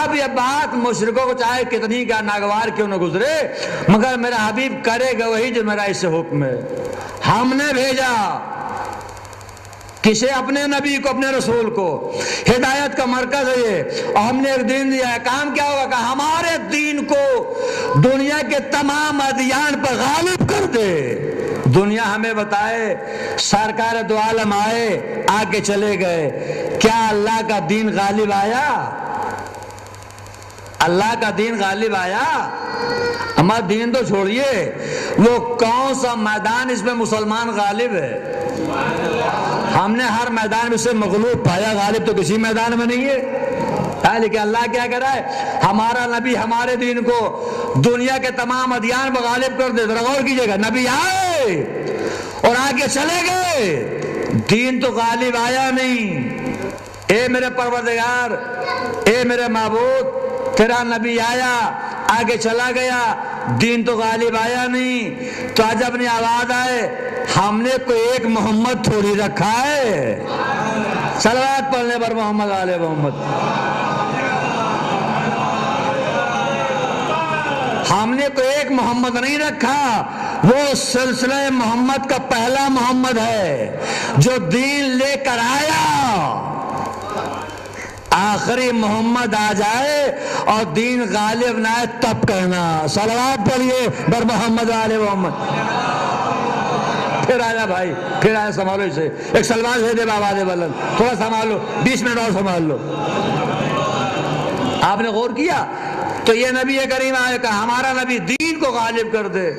اب یہ بات مشرکوں کو چاہے کتنی کا ناگوار کیوں نہ گزرے، مگر میرا حبیب کرے گا وہی جو میرا اس سے حکم ہے۔ ہم نے بھیجا کسے؟ اپنے نبی کو، اپنے رسول کو۔ ہدایت کا مرکز ہے یہ، اور ہم نے ایک دین دیا ہے۔ کام کیا ہوگا کہ ہمارے دین کو دنیا کے تمام ادیان پر غالب کر دے۔ دنیا ہمیں بتائے، سرکار دو عالم آئے، آگے چلے گئے، کیا اللہ کا دین غالب آیا؟ اللہ کا دین غالب آیا؟ ہمارا دین تو چھوڑیے، وہ کون سا میدان اس میں مسلمان غالب ہے؟ ہم نے ہر میدان میں سے مغلوب پایا، غالب تو کسی میدان میں نہیں ہے۔ لیکن اللہ کیا کہہ رہا ہے؟ ہمارا نبی ہمارے دین کو دنیا کے تمام ادیان پر غالب کر دے۔ ذرا غور کیجئے گا، نبی آئے اور آگے چلے گئے، دین تو غالب آیا نہیں۔ اے میرے پروردگار، اے میرے معبود، تیرا نبی آیا، آگے چلا گیا، دین تو غالب آیا نہیں۔ تو آج اپنی آواز آئے، ہم نے کوئی ایک محمد تھوڑی رکھا ہے۔ صلوات پڑھنے پر محمد آل محمد۔ ہم نے کوئی ایک محمد نہیں رکھا، وہ سلسلہ محمد کا پہلا محمد ہے جو دین لے کر آیا۔ آخری محمد آ جائے اور دین غالب نہ آئے تب کہنا صلوات پڑھیے بر محمد آل محمد۔ پھر آیا بھائی، پھر آیا، سنبھالو اسے، ایک سلمان سے دے بابا دے بلند، تھوڑا سنبھالو، 20 منٹ اور سنبھال لو۔ آپ نے غور کیا تو یہ نبی کریم آئے کہ ہمارا نبی دین کو غالب کر دے۔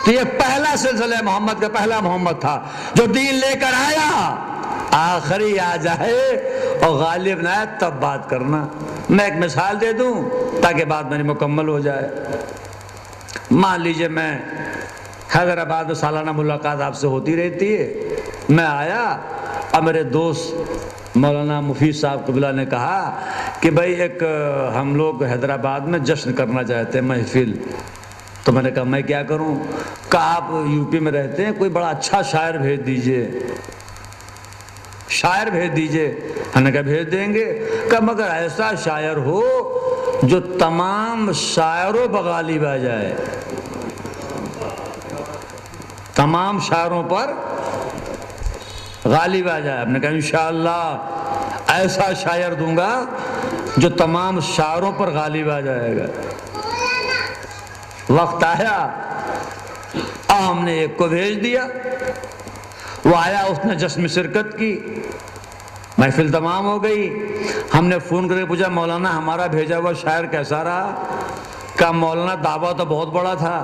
تو یہ پہلا سلسلہ محمد کا پہلا محمد تھا جو دین لے کر آیا، آخری آ جائے اور غالب نہ آئے تب بات کرنا۔ میں ایک مثال دے دوں تاکہ بات میری مکمل ہو جائے۔ مان لیجئے میں حیدرآباد میں سالانہ ملاقات آپ سے ہوتی رہتی ہے، میں آیا اور میرے دوست مولانا مفید صاحب قبلہ نے کہا کہ بھائی ایک ہم لوگ حیدرآباد میں جشن کرنا چاہتے ہیں، محفل۔ تو میں نے کہا میں کیا کروں؟ کہ آپ یو پی میں رہتے ہیں، کوئی بڑا اچھا شاعر بھیج دیجئے، شاعر بھیج دیجئے۔ ہم نے کہا بھیج دیں گے، کہ مگر ایسا شاعر ہو جو تمام شاعروں پر غالب آ جائے، تمام شاعروں پر غالب آ جائے۔ ہم نے کہا انشاءاللہ ایسا شاعر دوں گا جو تمام شاعروں پر غالب آ جائے گا۔ وقت آیا اور ہم نے ایک کو بھیج دیا، وہ آیا، اس نے جشن میں شرکت کی، محفل تمام ہو گئی۔ ہم نے فون کر کے پوچھا مولانا ہمارا بھیجا ہوا شاعر کیسا رہا؟ کہا مولانا دعویٰ تو بہت بڑا تھا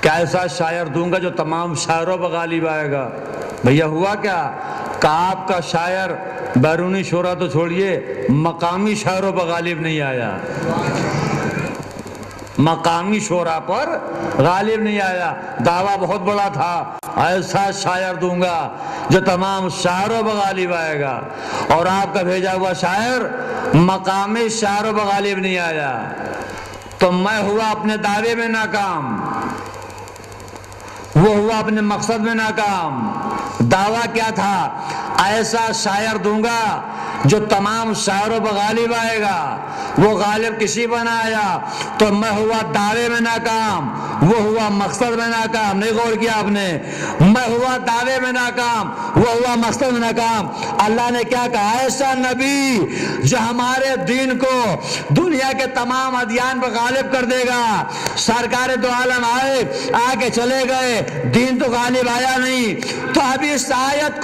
کہ ایسا شاعر دوں گا جو تمام شاعروں پر غالب آئے گا۔ بھیا ہوا کیا؟ کہ آپ کا شاعر بیرونی شعراء تو چھوڑیے، مقامی شاعروں پر غالب نہیں آیا، مقامی شعراء پر غالب نہیں آیا۔ دعویٰ بہت بڑا تھا، ایسا شاعر دوں گا جو تمام شاعروں پر غالب آئے گا، اور آپ کا بھیجا ہوا شاعر مقامی شاعروں پر غالب نہیں آیا۔ تو میں ہوا اپنے دعوے میں ناکام، وہ ہوا اپنے مقصد میں ناکام۔ دعویٰ کیا تھا؟ ایسا شاعر دوں گا جو تمام شاعروں پر غالب آئے گا، وہ غالب کسی پر نہ آیا، تو میں ہوا دعوے میں ناکام، وہ ہوا مقصد میں ناکام۔ نہیں غور کیا آپ نے؟ میں ہوا دعوے میں ناکام، وہ ہوا مقصد میں ناکام۔ اللہ نے کیا کہا؟ ایسا نبی جو ہمارے دین کو دنیا کے تمام ادیان پر غالب کر دے گا۔ سرکار دو عالم آئے، آگے چلے گئے، دین تو غالب آیا نہیں۔ تو ابھی اس آیت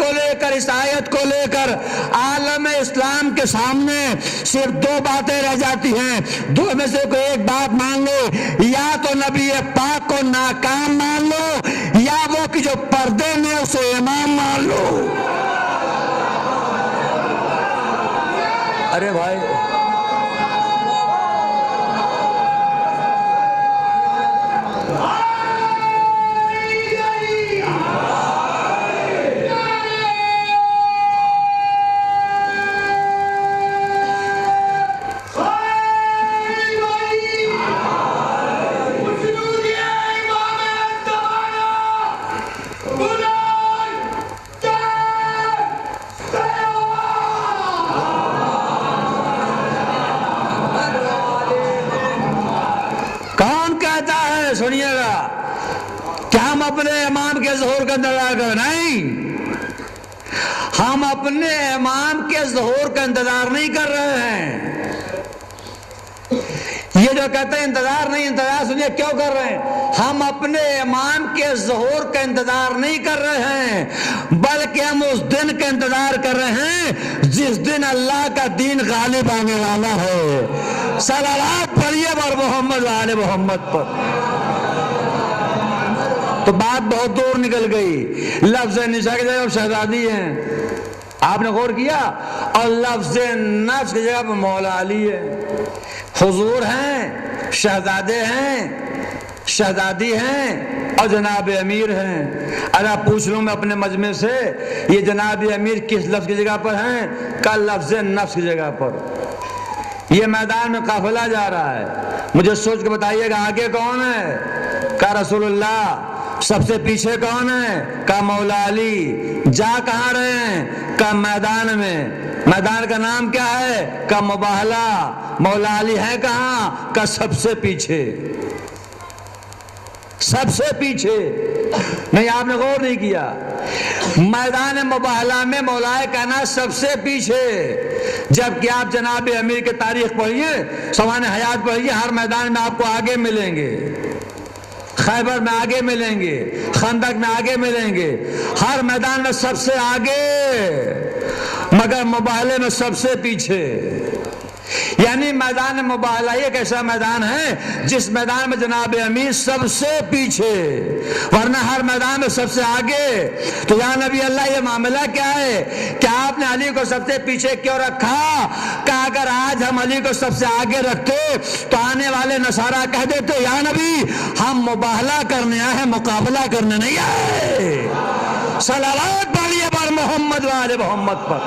کو لے کر عالم اسلام کے سامنے صرف دو باتیں رہ جاتی ہیں، دو میں سے کوئی ایک بات مان لو، یا تو نبی پاک کو ناکام مان لو، یا وہ کہ جو پردے میں اسے امام مان لو۔ ارے بھائی بولو سنیے گا کہ ہم اپنے امام کے ظہور کا انتظار کر نہیں، ہم اپنے امام کے ظہور کا انتظار نہیں کر رہے ہیں۔ یہ جو کہتے ہیں انتظار نہیں، انتظار سنیے کیوں کر رہے ہیں؟ ہم اپنے امام کے ظہور کا انتظار نہیں کر رہے ہیں، بلکہ ہم اس دن کا انتظار کر رہے ہیں جس دن اللہ کا دین غالب آنے والا ہے۔ صلوات پڑھیے بر محمد و آل محمد پر۔ تو بات بہت دور نکل گئی، لفظ نساء کی جگہ شہزادی ہیں، آپ نے غور کیا، اور لفظ نفس کی جگہ پر مولا علی ہے، حضور ہیں، شہزادے ہیں، شہزادی ہیں اور جناب امیر ہیں۔ اگر پوچھ لوں میں اپنے مجمع سے یہ جناب امیر کس لفظ کی جگہ پر ہیں؟ کا لفظ نفس کی جگہ پر۔ یہ میدان میں قافلہ جا رہا ہے، مجھے سوچ کے بتائیے گا آگے کون ہے؟ کا رسول اللہ۔ سب سے پیچھے کون ہے؟ کا مولا علی۔ جا کہاں رہے ہیں؟ کا میدان میں۔ میدان کا نام کیا ہے؟ کا مباہلہ۔ مولا علی ہے کہاں؟ کا سب سے پیچھے، سب سے پیچھے۔ نہیں، آپ نے غور نہیں کیا، میدان مباہلہ میں مولا کائنات سب سے پیچھے، جبکہ آپ جناب امیر کی تاریخ پڑھیے، سوانح حیات پڑھیے، ہر میدان میں آپ کو آگے ملیں گے، خیبر میں آگے ملیں گے، خندق میں آگے ملیں گے، ہر میدان میں سب سے آگے، مگر مباہلے میں سب سے پیچھے۔ یعنی میدان مباہلہ ایک ایسا میدان ہے جس میدان میں جناب امیر سب سے پیچھے، ورنہ ہر میدان میں سب سے آگے۔ تو یا نبی اللہ یہ معاملہ کیا ہے کہ آپ نے علی کو سب سے پیچھے کیوں رکھا؟ کہ اگر آج ہم علی کو سب سے آگے رکھتے تو آنے والے نصارہ کہہ دیتے یا نبی ہم مباہلہ کرنے آئے ہیں، مقابلہ کرنے نہیں آئے۔ صلوات پڑھیے پر محمد و آل محمد پر۔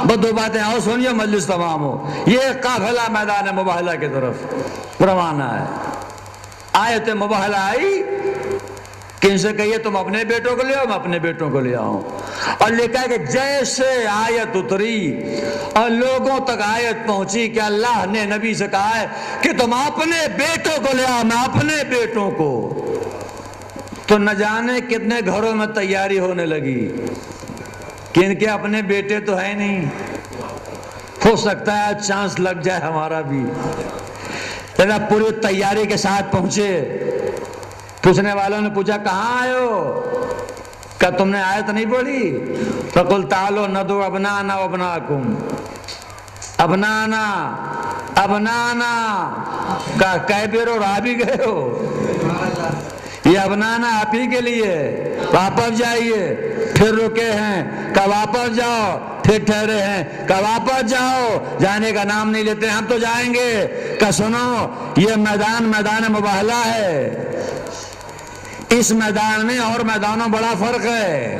بس دو باتیں اور سنیے، مجلس تمام ہو۔ یہ قافلہ میدان مباہلہ کی طرف روانہ ہے۔ آیت مباہلہ آئی کہ ان سے کہیے تم اپنے بیٹوں کو لے آؤ، میں اپنے بیٹوں کو لے آؤں، اور لکھا ہے کہ جیسے آیت اتری اور لوگوں تک آیت پہنچی کہ اللہ نے نبی سے کہا ہے کہ تم اپنے بیٹوں کو لے آؤ، میں اپنے بیٹوں کو، تو نہ جانے کتنے گھروں میں تیاری ہونے لگی کہ ان کے اپنے بیٹے تو ہے نہیں، ہو سکتا ہے چانس لگ جائے ہمارا بھی۔ لیکن پوری تیاری کے ساتھ پہنچے، پوچھنے والوں نے پوچھا کہاں آئے ہو؟ کیا تم نے آیت نہیں پڑھی؟ فَقُلْ تَعَالُوا نَدْعُوا أَبْنَاءَنَا وَأَبْنَاءَكُمْ۔ ابنانا ابنانا کا کہہ اور آ بھی گئے ہو، یہ ابنانا آپ ہی کے لیے، واپس جائیے، پھر رکے ہیں، کہ واپس جاؤ، پھر ٹھہرے ہیں، کہ واپس جاؤ، جانے کا نام نہیں لیتے، ہم تو جائیں گے، کہ سنو یہ میدان مباہلہ ہے، اس میدان میں اور میدانوں بڑا فرق ہے۔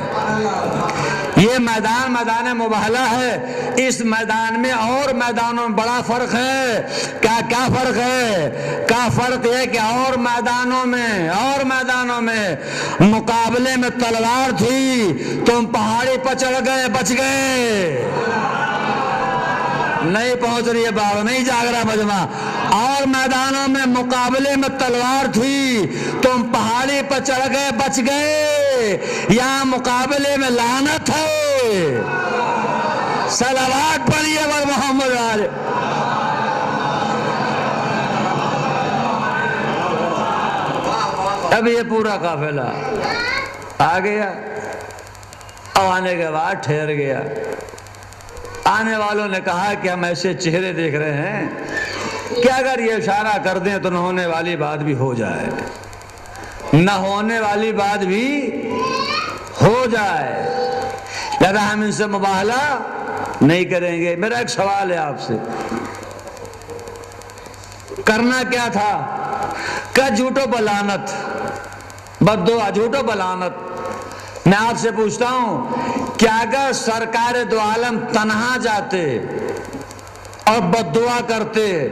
یہ میدان مباہلہ ہے، اس میدان میں اور میدانوں میں بڑا فرق ہے۔ کیا فرق ہے؟ کیا فرق ہے کہ اور میدانوں میں مقابلے میں تلوار تھی، تم پہاڑی پر چڑھ گئے، بچ گئے، نہیں پہنچ رہی ہے باغ، نہیں جاگ رہا مجمع۔ اور میدانوں میں مقابلے میں تلوار تھی، تم پہاڑی پر چڑھ گئے، بچ گئے، یہاں مقابلے میں لعنت ہے۔ صلوات پڑھیے بر محمد علیہ۔ اب یہ پورا قافلہ آ گیا، اور آنے کے بعد ٹھہر گیا۔ آنے والوں نے کہا کہ ہم ایسے چہرے دیکھ رہے ہیں کہ اگر یہ اشارہ کر دیں تو نہ ہونے والی بات بھی ہو جائے، نہ ہونے والی بات بھی ہو جائے، لہذا ہم ان سے مباہلہ نہیں کریں گے۔ میرا ایک سوال ہے آپ سے، کرنا کیا تھا؟ کہ جھوٹو بلانت، بددعا، جھوٹو بلانت۔ میں آپ سے پوچھتا ہوں کہ اگر سرکار دو عالم تنہا جاتے اور بددعا کرتے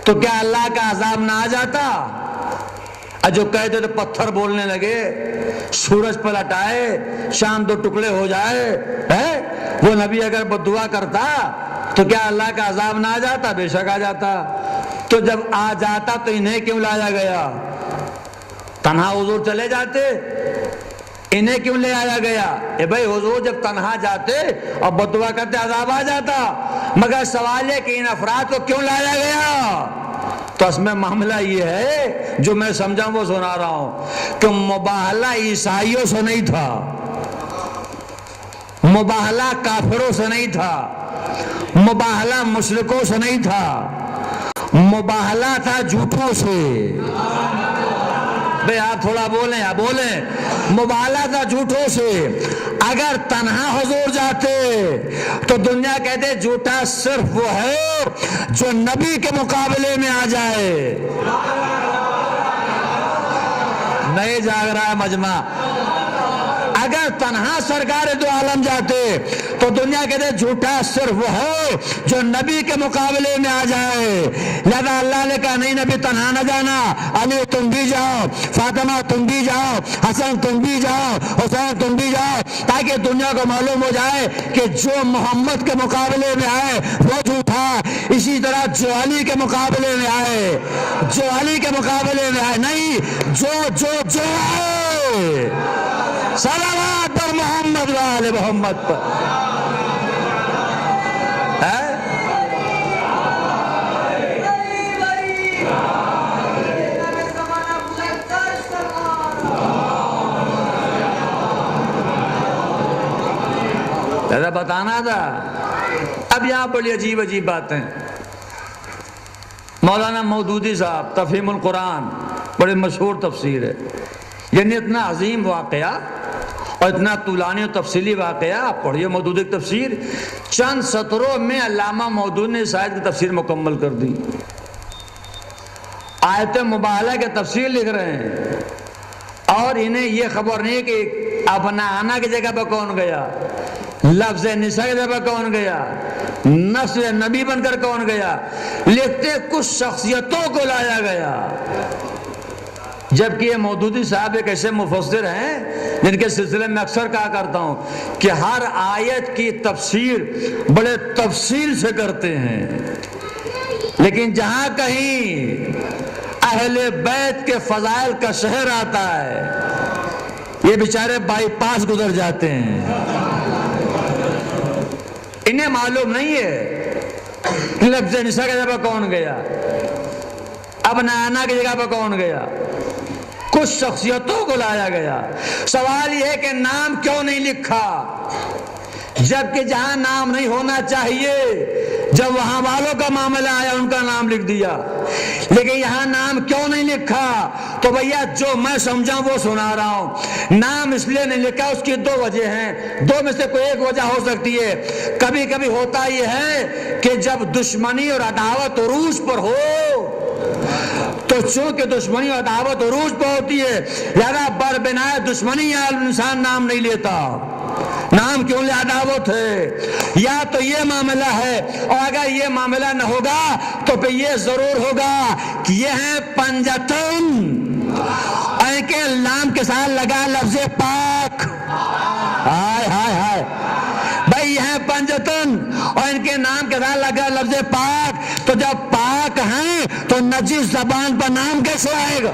تو کیا اللہ کا عذاب نہ آ جاتا؟ جو کہتے تو پتھر بولنے لگے، سورج پلٹ آئے، شام دو ٹکڑے ہو جائے، وہ نبی اگر بددعا کرتا تو کیا اللہ کا عذاب نہ آ جاتا؟ بے شک آ جاتا۔ تو جب آ جاتا تو انہیں کیوں لایا گیا؟ تنہا حضور چلے جاتے، انہیں کیوں لے آیا گیا؟ اے بھائی حضور جب تنہا جاتے اور بدعا کرتے عذاب آ جاتا، مگر سوال ہے کہ ان افراد کو کیوں لایا گیا؟ تو اس میں معاملہ یہ ہے جو میں سمجھا وہ سنا رہا ہوں کہ مباہلہ عیسائیوں سے نہیں تھا، مباہلہ کافروں سے نہیں تھا، مباہلہ مشرکوں سے نہیں تھا، مباہلہ تھا جھوٹوں سے۔ بھئی آپ تھوڑا بولیں، آپ بولیں۔ مباہلہ تھا جھوٹوں سے۔ اگر تنہا حضور جاتے تو دنیا کہتے جھوٹا صرف وہ ہے جو نبی کے مقابلے میں آ جائے۔ نہیں جاگ رہا ہے مجمع۔ اگر تنہا سرکار دو عالم جاتے تو دنیا کہتے جھوٹا صرف وہ ہے جو نبی کے مقابلے میں آ جائے۔ لہذا اللہ نے کہا نہیں نبی تنہا نہ جانا، علی تم بھی جاؤ، فاطمہ تم بھی جاؤ، حسن تم بھی جاؤ، حسین تم بھی جاؤ، تاکہ دنیا کو معلوم ہو جائے کہ جو محمد کے مقابلے میں آئے وہ جھوٹا، اسی طرح جو علی کے مقابلے میں آئے، جو علی کے مقابلے میں آئے نہیں، جو آئے۔ صلوات پر محمد والے محمد پر۔ ایسا بتانا تھا۔ اب یہاں بڑی عجیب عجیب باتیں۔ مولانا مودودی صاحب تفہیم القرآن بڑی مشہور تفسیر ہے، یعنی اتنا عظیم واقعہ اور اتنا طولانی و تفصیلی واقعہ، آپ پڑھیے مودودی کی تفسیر، چند سطروں میں علامہ مودودی نے اس آیت کی تفسیر مکمل کر دی۔ آیت مباہلہ کی تفسیر لکھ رہے ہیں اور انہیں یہ خبر نہیں کہ اپنا آنا کی جگہ پہ کون گیا، لفظ نساء کی جگہ پہ کون گیا، نسل نبی بن کر کون گیا، لکھتے کچھ شخصیتوں کو لایا گیا۔ جبکہ یہ مودودی صاحب ایک ایسے مفسر ہیں جن کے سلسلے میں اکثر کہا کرتا ہوں کہ ہر آیت کی تفسیر بڑے تفصیل سے کرتے ہیں، لیکن جہاں کہیں اہل بیت کے فضائل کا شہر آتا ہے یہ بیچارے بائی پاس گزر جاتے ہیں۔ انہیں معلوم نہیں ہے کہ لفظ نساء کی جگہ پہ کون گیا، ابن آنا کی جگہ پہ کون گیا، کچھ شخصیتوں کو لایا گیا۔ سوال یہ ہے کہ نام کیوں نہیں لکھا، جبکہ جہاں نام نہیں ہونا چاہیے، جب وہاں والوں کا معاملہ آیا ان کا نام لکھ دیا، لیکن یہاں نام کیوں نہیں لکھا؟ تو بھیا جو میں سمجھا وہ سنا رہا ہوں۔ نام اس لیے نہیں لکھا، اس کی دو وجہ ہیں، دو میں سے کوئی ایک وجہ ہو سکتی ہے۔ کبھی کبھی ہوتا یہ ہے کہ جب دشمنی اور عداوت عروج پر ہو تو چونکہ دشمنی اور عداوت عروج پر ہوتی ہے لہذا بربنائے دشمنی انسان نام نہیں لیتا۔ نام کیوں لے؟ عداوت ہے، یا تو یہ معاملہ ہے، اور اگر یہ معاملہ نہ ہوگا تو پھر یہ ضرور ہوگا کہ یہ ہے پنجتن، اور ان کے لام کے ساتھ لگا لفظ پاک۔ ہائے ہائے ہائے بھائی یہ ہے پنجتن اور ان کے نام کے ساتھ لگا لفظ پاک، تو جب پاک ہیں تو نجس زبان پر نام کیسے آئے گا؟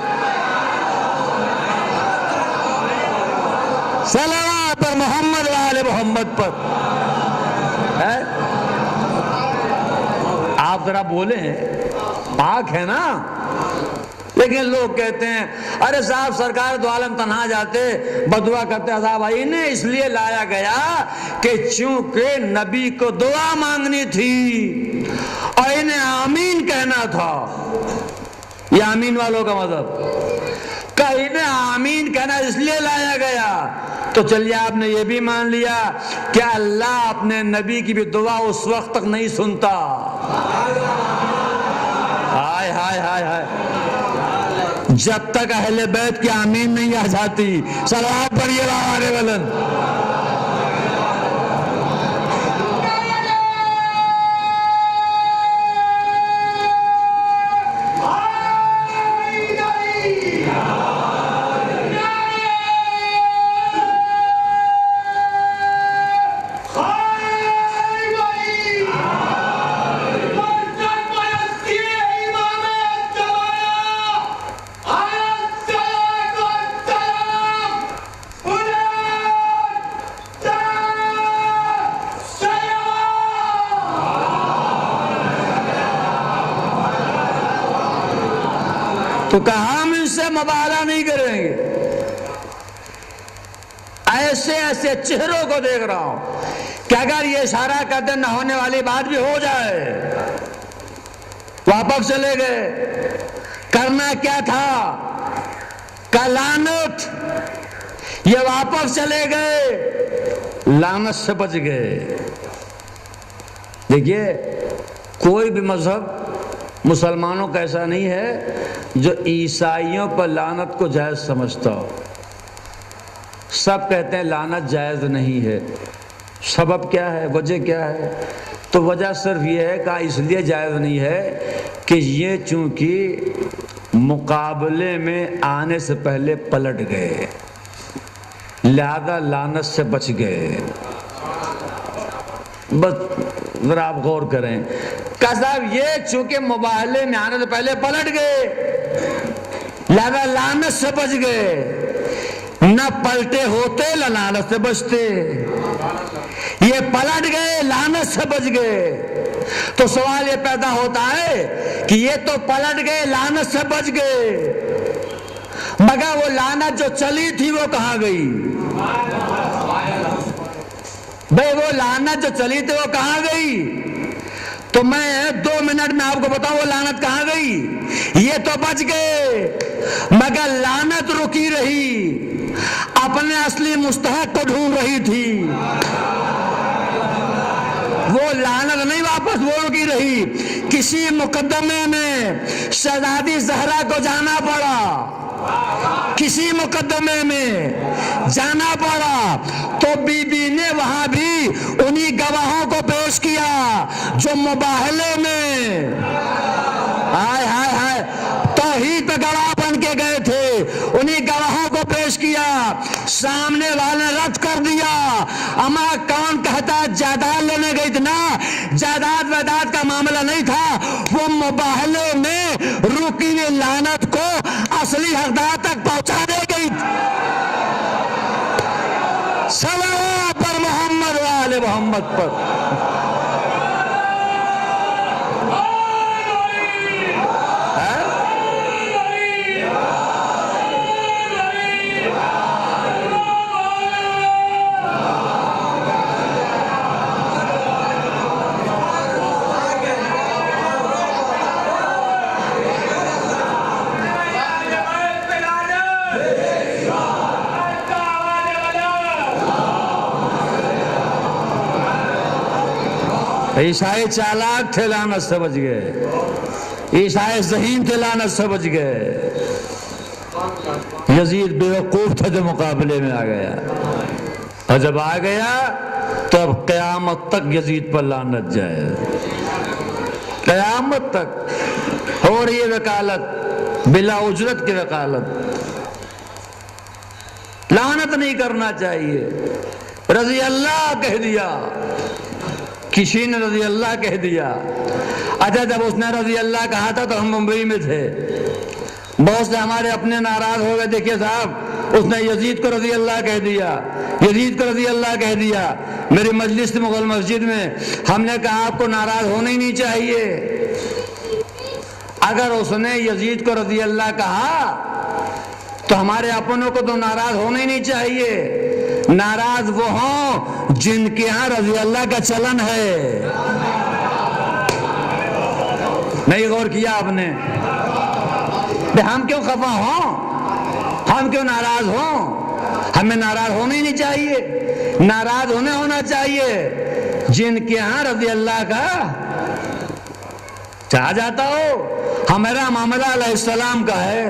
صلوات پر محمد والے محمد پر۔ آپ ذرا بولیں، پاک ہے نا؟ لیکن لوگ کہتے ہیں ارے صاحب سرکار دو عالم تنہا جاتے بدعا کرتے عذاب آئی، انہیں اس لیے لایا گیا کہ چونکہ نبی کو دعا مانگنی تھی اور انہیں آمین کہنا تھا۔ یہ آمین والوں کا مذہب کہ انہیں آمین کہنا اس لیے لایا گیا۔ تو چلیے آپ نے یہ بھی مان لیا کہ اللہ اپنے نبی کی بھی دعا اس وقت تک نہیں سنتا۔ ہائے ہائے ہائے ہائے جب تک اہل بیت کی آمین نہیں آ جاتی۔ صلوات پڑھیے بابا ولن۔ تو کہا ہم ان سے مبالغہ نہیں کریں گے. ایسے ایسے چہروں کو دیکھ رہا ہوں کہ اگر یہ اشارہ کرتے نہ ہونے والی بات بھی ہو جائے. واپس چلے گئے. کرنا کیا تھا؟ کہ لعنت. یہ واپس چلے گئے، لعنت سے بچ گئے. دیکھیے کوئی بھی مذہب مسلمانوں کا ایسا نہیں ہے جو عیسائیوں پر لعنت کو جائز سمجھتا ہو. سب کہتے ہیں لعنت جائز نہیں ہے. سبب کیا ہے؟ وجہ کیا ہے؟ تو وجہ صرف یہ ہے کہ اس لیے جائز نہیں ہے کہ یہ چونکہ مقابلے میں آنے سے پہلے پلٹ گئے، لہذا لعنت سے بچ گئے. بس ذرا آپ غور کریں کہ صاحب یہ چونکہ مباہلے میں آنے سے پہلے پلٹ گئے لہذا لعنت سے بچ گئے. نہ پلٹے ہوتے لعنت سے بچتے. یہ پلٹ گئے لعنت سے بچ گئے. تو سوال یہ پیدا ہوتا ہے کہ یہ تو پلٹ گئے لعنت سے بچ گئے، مگر وہ لعنت جو چلی تھی وہ کہاں گئی؟ بھئی وہ لعنت جو چلی تھی وہ کہاں گئی؟ تو میں 2 منٹ میں آپ کو بتاؤں وہ لعنت کہاں گئی؟ یہ تو بچ گئے مگر لعنت رکی رہی، اپنے اصلی مستحق کو ڈھونڈ رہی تھی. وہ لعنت نہیں واپس وہ رکی رہی. کسی مقدمے میں شہزادی زہرا کو جانا پڑا، کسی مقدمے میں جانا پڑا تو بی بی نے وہاں بھی انہی گواہوں کو پیش کیا جو مباہلے میں ہائے ہائے ہائے توحید پہ گواہ بن کے گئے تھے. انہی گواہوں کو پیش کیا، سامنے والے رد کر دیا. اما کون کہتا جائیداد لینے گئی تھی؟ نا، جائیداد ویداد کا معاملہ نہیں تھا. وہ مباہلے میں رکی ہوئی لعنت کو اصلی حقدار تک پہنچا دے گئی. صلوات پر محمد و آل محمد پر. عیسائی چالاک تھے لعنت سے بچ گئے، عیسائی ذہین تھے لعنت سے بچ گئے. یزید بیوقوف تھا جو مقابلے میں آ گیا، اور جب آ گیا تو اب قیامت تک یزید پر لعنت جائے. قیامت تک ہو رہی ہے وکالت، بلا اجرت کی وکالت. لعنت نہیں کرنا چاہیے. رضی اللہ کہہ دیا، کسی نے رضی اللہ کہہ دیا. اچھا جب اس نے رضی اللہ کہا تھا تو ہم ممبئی میں تھے، بہت سے ہمارے اپنے ناراض ہو گئے. دیکھیے صاحب اس نے یزید کو رضی اللہ کہہ دیا، یزید کو رضی اللہ کہہ دیا. میری مجلس تھی مغل مسجد میں، ہم نے کہا آپ کو ناراض ہونا ہی نہیں چاہیے. اگر اس نے یزید کو رضی اللہ کہا تو ہمارے اپنوں کو تو ناراض ہونا ہی نہیں چاہیے. ناراض وہ ہوں جن کے ہاں رضی اللہ کا چلن ہے. نہیں غور کیا آپ نے؟ ہم کیوں خفا ہوں، ہم کیوں ناراض ہوں؟ ہمیں ناراض ہونا ہی نہیں چاہیے. ناراض ہونا چاہیے جن کے ہاں رضی اللہ کا چاہ جاتا ہو. ہمارا معاملہ علیہ السلام کا ہے،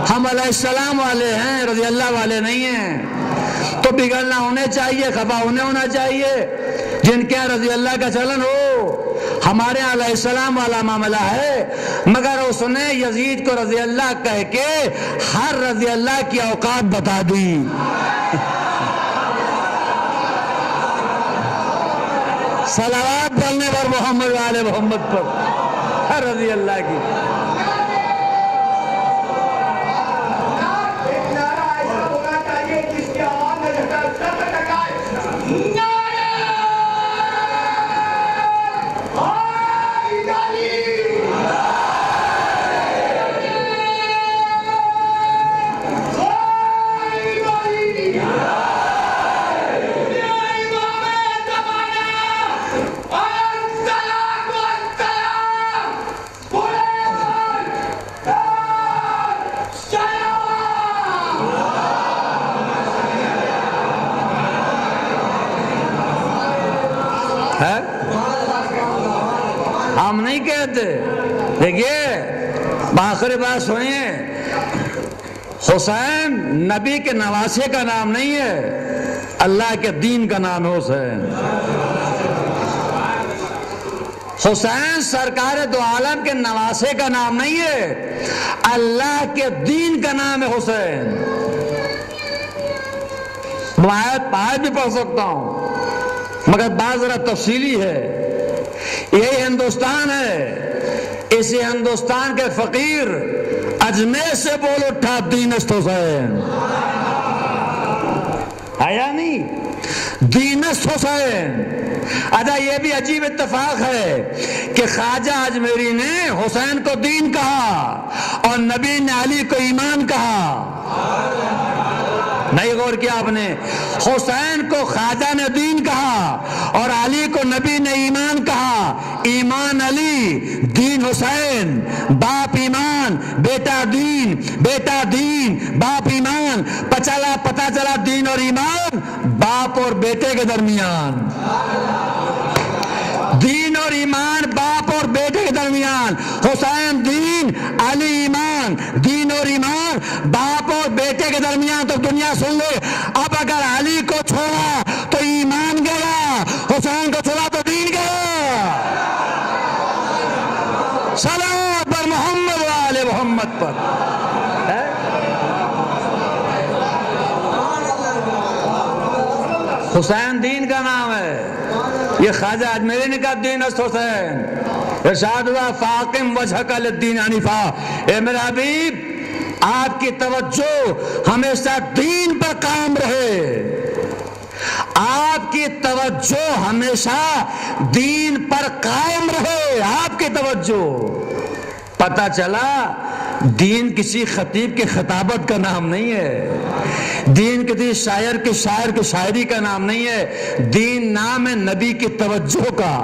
ہم علیہ السلام والے ہیں، رضی اللہ والے نہیں ہیں. تو بگڑنا ہونے چاہیے، خفا ہونا چاہیے جن کے رضی اللہ کا چلن ہو. ہمارے علیہ السلام والا معاملہ ہے، مگر اس نے یزید کو رضی اللہ کہہ کے ہر رضی اللہ کی اوقات بتا دی. صلوات پڑھنے پر محمد و آل محمد پر ہر رضی اللہ کی. ہم نہیں کہتے. دیکھیے آخری بات سنیے، حسین نبی کے نواسے کا نام نہیں ہے، اللہ کے دین کا نام ہے حسین. حسین سرکار دو عالم کے نواسے کا نام نہیں ہے، اللہ کے دین کا نام ہے حسین. میں آیت بھی پڑھ سکتا ہوں مگر بات ذرا تفصیلی ہے. یہی ہندوستان ہے، اسی ہندوستان کے فقیر اجمیر سے بول اٹھا دین است حسین ہے یا نہیں؟ دین است حسین. اچھا یہ بھی عجیب اتفاق ہے کہ خواجہ اجمیری نے حسین کو دین کہا اور نبی نے علی کو ایمان کہا. نہیں غور کیا آپ نے؟ حسین کو خواجہ نے دین کہا اور علی کو نبی نے ایمان کہا. ایمان علی، دین حسین. باپ ایمان، بیٹا دین، بیٹا دین، باپ ایمان. پتہ چلا دین اور ایمان باپ اور بیٹے کے درمیان. دین اور ایمان باپ اور بیٹے کے درمیان. حسین دین، علی ایمان. دین اور ایمان باپ اور بیٹے کے درمیان. تو دنیا سن لے، اب اگر علی کو چھوڑا تو ایمان گیا، حسین کو چھوڑا تو دین گیا. صلوات پر محمد و آل محمد پر. حسین دین کا نام ہے. یہ خواجہ اجمیری نے کہا دین است حسین. ارشاد ہوا فاقم وجہک للدین حنیفا. اے میرے حبیب آپ کی توجہ ہمیشہ دین پر قائم رہے. آپ کی توجہ ہمیشہ دین پر قائم رہے. آپ کی توجہ. پتہ چلا دین کسی خطیب کی خطابت کا نام نہیں ہے، دین کسی شاعر کے شاعری کا نام نہیں ہے. دین نام ہے نبی کی توجہ کا،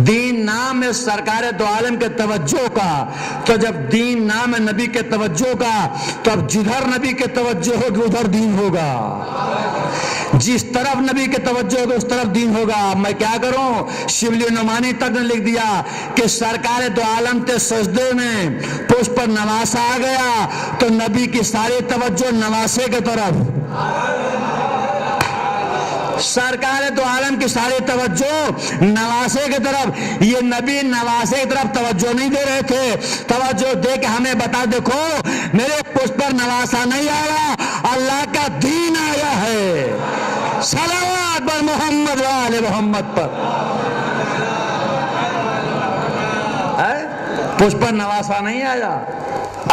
دین نام ہے سرکار دو عالم کے توجہ کا. تو جب دین نام ہے نبی کے توجہ کا تو اب جدھر نبی کے توجہ ہوگی ادھر دین ہوگا. جس طرف نبی کے توجہ ہوگا اس طرف دین ہوگا. میں کیا کروں؟ شبلی نعمانی تک نے لکھ دیا کہ سرکار دو عالم کے سجدے میں پشت پر نواسا آ گیا تو نبی کی ساری توجہ نواسے کے طرف. سرکار دو عالم کی ساری توجہ نواسے کی طرف. یہ نبی نواسے کی طرف توجہ نہیں دے رہے تھے، توجہ دے کے ہمیں بتا دیکھو میرے پشت پر نواسا نہیں آیا، اللہ کا دین آیا ہے. صلوات پر محمد و آل محمد پر. پشت پر نواسا نہیں آیا،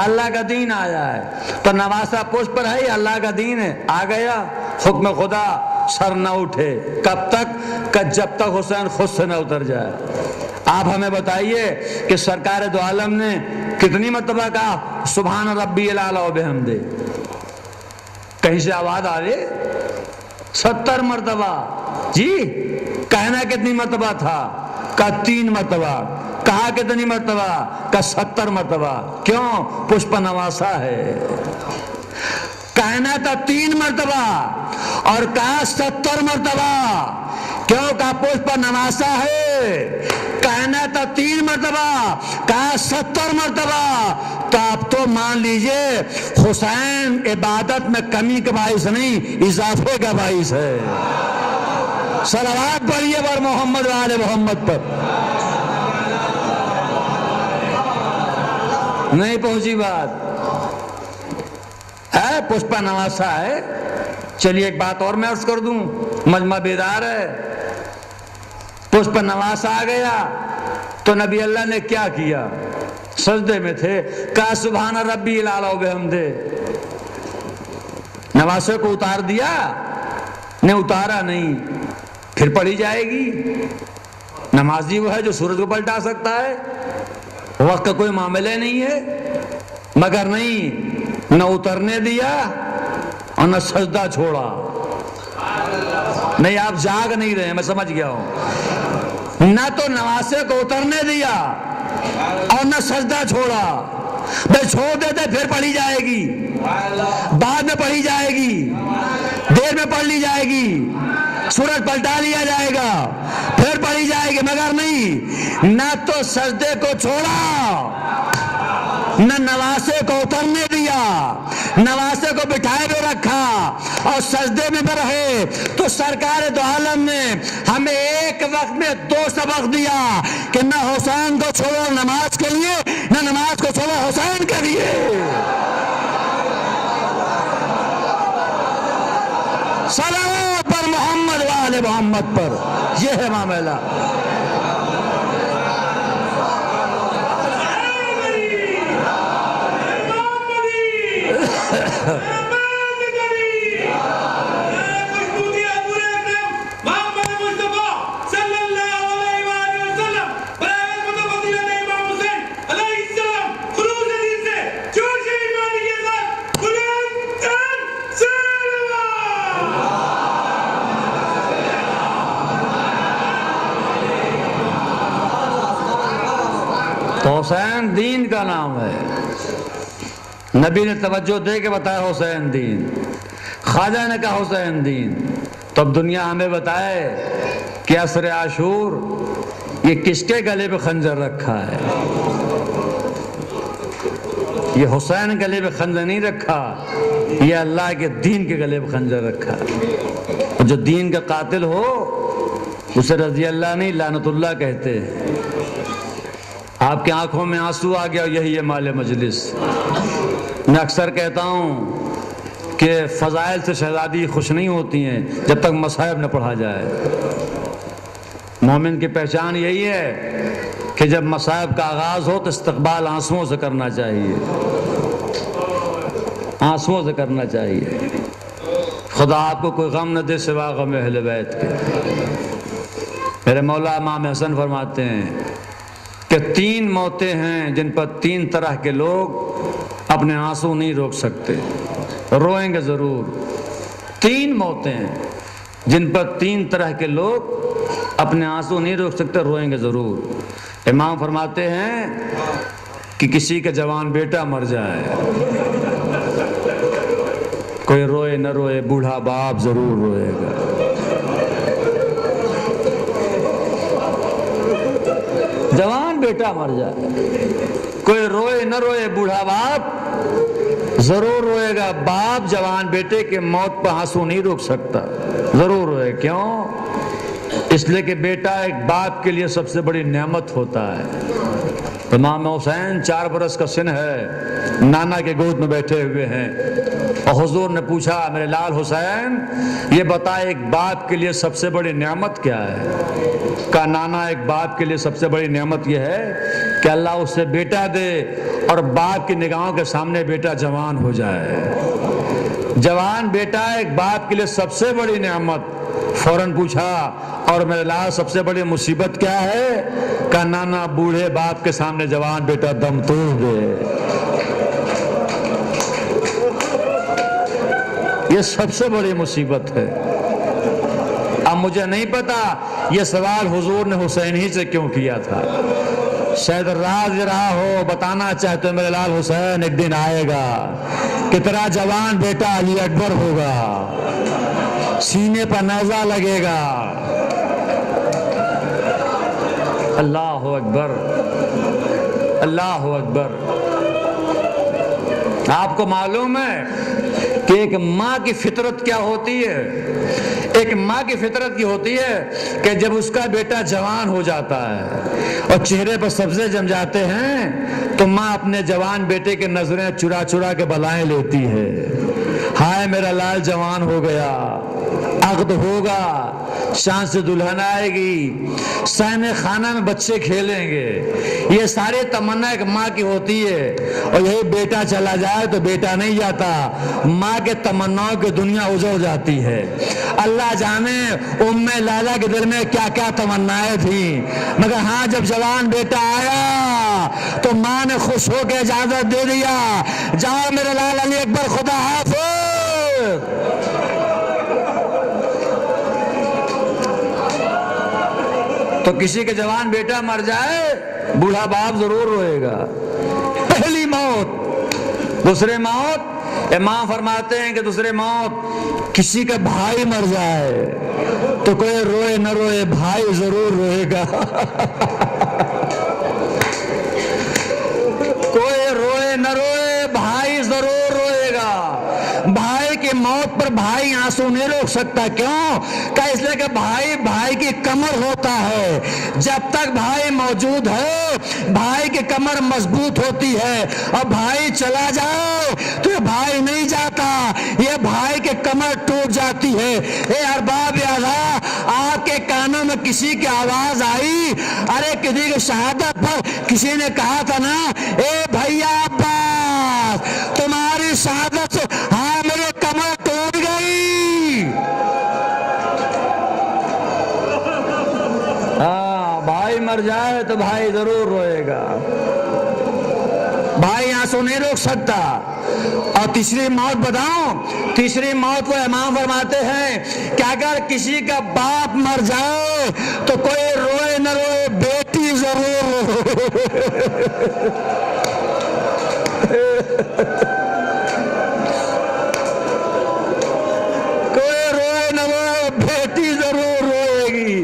اللہ کا دین آیا ہے. تو نواسا پشت پر ہے، اللہ کا دین ہے. آ گیا حکم خدا، سر نہ اٹھے. کب تک؟ کہ جب تک حسین خود سے نہ اتر جائے. آپ ہمیں بتائیے کہ سرکار دو عالم نے کتنی مرتبہ کہا سبحان ربی الاعلی و بحمدہ؟ کہیں سے آواز آ رہی؟ 70 مرتبہ. جی کہنا کتنی مرتبہ تھا؟ کہ 3 مرتبہ. کہا کتنی مرتبہ؟ کہ 70 مرتبہ. کیوں؟ پشپ نواسا ہے. کہنا تھا 3 مرتبہ اور کہا 70 مرتبہ. کیوں؟ کہا پشپ نواسا ہے. کہنا تھا 3 مرتبہ، کہا 70 مرتبہ. تو آپ تو مان لیجئے حسین عبادت میں کمی کا باعث نہیں، اضافے کا باعث ہے. صلوات پڑھیے بر محمد و آل محمد پر. نہیں پہنچی بات ہے؟ پشپا نواسا ہے. چلیے ایک بات اور میں عرض کر دوں، مجمع بیدار ہے. پشپا نواسا آ گیا تو نبی اللہ نے کیا کیا؟ سجدے میں تھے، کہا سبحان ربی الاعلی و بحمدہ. نواسے کو اتار دیا؟ نے اتارا نہیں. پھر پڑھی جائے گی. نمازی وہ ہے جو سورج کو پلٹا سکتا ہے، وقت کا کوئی معاملہ نہیں ہے. مگر نہیں، نہ اترنے دیا اور نہ سجدہ چھوڑا. نہیں آپ جاگ نہیں رہے، میں سمجھ گیا ہوں. نہ تو نواسے کو اترنے دیا اور نہ سجدہ چھوڑا. بھائی چھوڑ دیتے پھر پڑھی جائے گی, بعد میں پڑھی جائے گی, دیر میں پڑھ لی جائے گی, سورج پلٹا لیا جائے گا, پھر پڑھی جائے گی, مگر نہیں, نہ تو سجدے کو چھوڑا نہ نواسے کو اترنے دیا, نواسے کو بٹھائے ہوئے رکھا اور سجدے میں بھی رہے. تو سرکار دو عالم نے ہمیں ایک وقت میں 2 سبق دیا کہ نہ حسین کو چھوڑو نماز کے لیے, نہ نماز کو چھوڑو حسین کے لیے. صلوات پر محمد و آل محمد پر. یہ ہے معاملہ. حسین دین کا نام ہے. نبی نے توجہ دے کے بتایا حسین دین. خواجہ نے کہا حسین دین. تو اب دنیا ہمیں بتائے کہ عصر عاشور یہ کس کے گلے پہ خنجر رکھا ہے. یہ حسین گلے پہ خنجر نہیں رکھا, یہ اللہ کے دین کے گلے پہ خنجر رکھا. جو دین کا قاتل ہو اسے رضی اللہ نہیں لعنت اللہ کہتے ہیں. آپ کی آنکھوں میں آنسو آ گیا, یہی ہے مال مجلس. میں اکثر کہتا ہوں کہ فضائل سے شہزادی خوش نہیں ہوتی ہیں جب تک مصائب نہ پڑھا جائے. مومن کی پہچان یہی ہے کہ جب مصائب کا آغاز ہو تو استقبال آنسوؤں سے کرنا چاہیے, آنسوؤں سے کرنا چاہیے. خدا آپ کو کوئی غم نہ دے سوا غم اہل بیت کے. میرے مولا امام حسن فرماتے ہیں کہ 3 موتیں ہیں جن پر 3 طرح کے لوگ اپنے آنسو نہیں روک سکتے, روئیں گے ضرور. 3 موتیں ہیں جن پر 3 طرح کے لوگ اپنے آنسو نہیں روک سکتے, روئیں گے ضرور. امام فرماتے ہیں کہ کسی کا جوان بیٹا مر جائے, کوئی روئے نہ روئے, بوڑھا باپ ضرور روئے گا. جوان بیٹا مر جائے, کوئی روئے نہ روئے, بوڑھا باپ ضرور روئے گا. باپ جوان بیٹے کے موت پر آنسو نہیں روک سکتا, ضرور روئے. کیوں؟ اس لیے کہ بیٹا ایک باپ کے لیے سب سے بڑی نعمت ہوتا ہے. امام حسین 4 برس کا سن ہے, نانا کے گود میں بیٹھے ہوئے ہیں, اور حضور نے پوچھا میرے لال حسین یہ بتا ایک باپ کے لیے سب سے بڑی نعمت کیا ہے؟ کہا نانا ایک باپ کے لیے سب سے بڑی نعمت یہ ہے کہ اللہ اس سے بیٹا دے اور باپ کی نگاہوں کے سامنے بیٹا جوان ہو جائے. جوان بیٹا ایک باپ کے لیے سب سے بڑی نعمت. فوراً پوچھا اور میرے لال سب سے بڑی مصیبت کیا ہے؟ کہا نانا بوڑھے باپ کے سامنے جوان بیٹا دم توڑ دے. یہ سب سے بڑی مصیبت ہے. اب مجھے نہیں پتا یہ سوال حضور نے حسین ہی سے کیوں کیا تھا. شاید راز رہا ہو, بتانا چاہتے میرے لال حسین ایک دن آئے گا کہ تیرا جوان بیٹا علی اکبر ہوگا, سینے پر نیزہ لگے گا. اللہ اکبر, اللہ اکبر. آپ کو معلوم ہے کہ ایک ماں کی فطرت کیا ہوتی ہے؟ ایک ماں کی فطرت کی ہوتی ہے کہ جب اس کا بیٹا جوان ہو جاتا ہے اور چہرے پر سبزے جم جاتے ہیں تو ماں اپنے جوان بیٹے کے نظریں چرا چرا کے بلائیں لیتی ہے. ہائے میرا لال جوان ہو گیا, عقد ہوگا, شان سے دلہن آئے گی, سین خانہ میں بچے کھیلیں گے. یہ ساری تمنا ایک ماں کی ہوتی ہے. اور یہی بیٹا چلا جائے تو بیٹا نہیں جاتا, ماں کے تمناؤں کی دنیا اجڑ جاتی ہے. اللہ جانے ام لالا کے دل میں کیا کیا تمنائیں تھیں, مگر ہاں جب جوان بیٹا آیا تو ماں نے خوش ہو کے اجازت دے دیا, جاؤ میرے لال علی اکبر خدا حافظ. تو کسی کے جوان بیٹا مر جائے بوڑھا باپ ضرور روئے گا، پہلی موت۔ دوسرے موت، امام فرماتے ہیں کہ دوسرے موت کسی کا بھائی مر جائے تو کوئی روئے نہ روئے، بھائی ضرور روئے گا۔ کوئی روئے نہ روئے، بھائی ضرور روئے گا۔ بھائی کی موت پر بھائی آنسو نہیں روک سکتا، کیوں؟ کہ اس لیے کہ بھائی کی کمر ہوتا ہے، جب تک بھائی موجود ہے بھائی کی کمر مضبوط ہوتی ہے، اور بھائی چلا جائے تو یہ بھائی نہیں جاتا، یہ بھائی کی کمر ٹوٹ جاتی ہے۔ اے ارباب اعلیٰ، آپ کے کانوں میں کسی کی آواز آئی، ارے کسی کی شہادت پر کسی نے کہا تھا نا، اے بھیا عباس تمہاری شہادت سے ہاں میرے کمر ٹوٹ گئی۔ ہاں بھائی مر جائے تو بھائی ضرور روئے گا، بھائی آنسو نہیں روک سکتا۔ اور تیسری موت بتاؤں، تیسری موت کو امام فرماتے ہیں کہ اگر کسی کا باپ مر جائے تو کوئی روئے نہ روئے، بیٹی ضرور کوئی روئے نہ روئے، بیٹی ضرور روئے گی،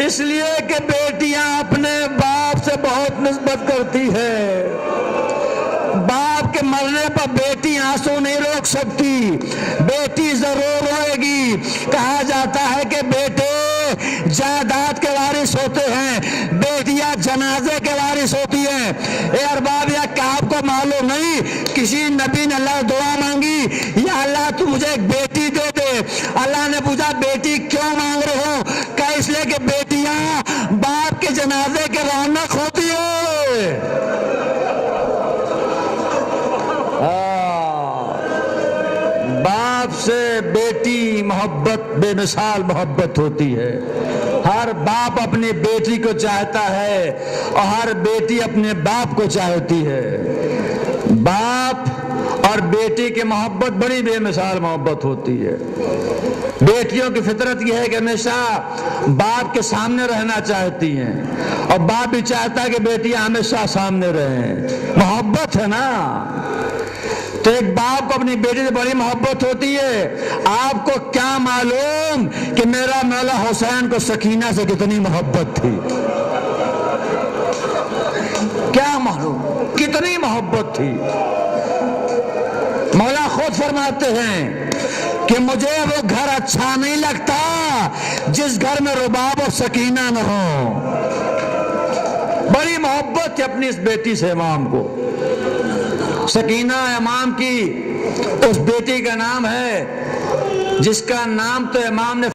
اس لیے کہ بیٹیاں اپنے باپ سے بہت نسبت کرتی ہے۔ باپ کے مرنے پر بیٹی آنسو نہیں روک سکتی، بیٹی ضرور روئے گی۔ کہا جاتا ہے کہ بیٹے جائیداد کے وارث ہوتے ہیں، بیٹیاں جنازے کے وارث ہوتی ہیں۔ اے ارباب یا کیا آپ کو معلوم نہیں کسی نبی نے اللہ دعا مانگی، یا اللہ تو مجھے ایک بیٹی دے دے، اللہ نے پوچھا بیٹی کیوں مانگ رہے ہو؟ کہ اس لیے کہ بیٹیاں باپ کے جنازے کے رونق ہوتی ہے۔ باپ سے بیٹی محبت بے مثال محبت ہوتی ہے، ہر باپ اپنی بیٹی کو چاہتا ہے اور ہر بیٹی اپنے باپ کو چاہتی ہے۔ باپ اور بیٹی کی محبت بڑی بے مثال محبت ہوتی ہے۔ بیٹیوں کی فطرت یہ ہے کہ ہمیشہ باپ کے سامنے رہنا چاہتی ہیں، اور باپ بھی چاہتا ہے کہ بیٹیاں ہمیشہ سامنے رہیں، محبت ہے نا۔ تو ایک باپ کو اپنی بیٹی سے بڑی محبت ہوتی ہے۔ آپ کو کیا معلوم کہ میرا مولا حسین کو سکینہ سے کتنی محبت تھی؟ کیا معلوم کتنی محبت تھی؟ مولا خود فرماتے ہیں کہ مجھے وہ گھر اچھا نہیں لگتا جس گھر میں رباب اور سکینہ نہ ہو۔ بڑی محبت ہے اپنی اس بیٹی سے امام کو۔ سکینہ امام کی اس بیٹی کا نام ہے جس کا نام تو امام نے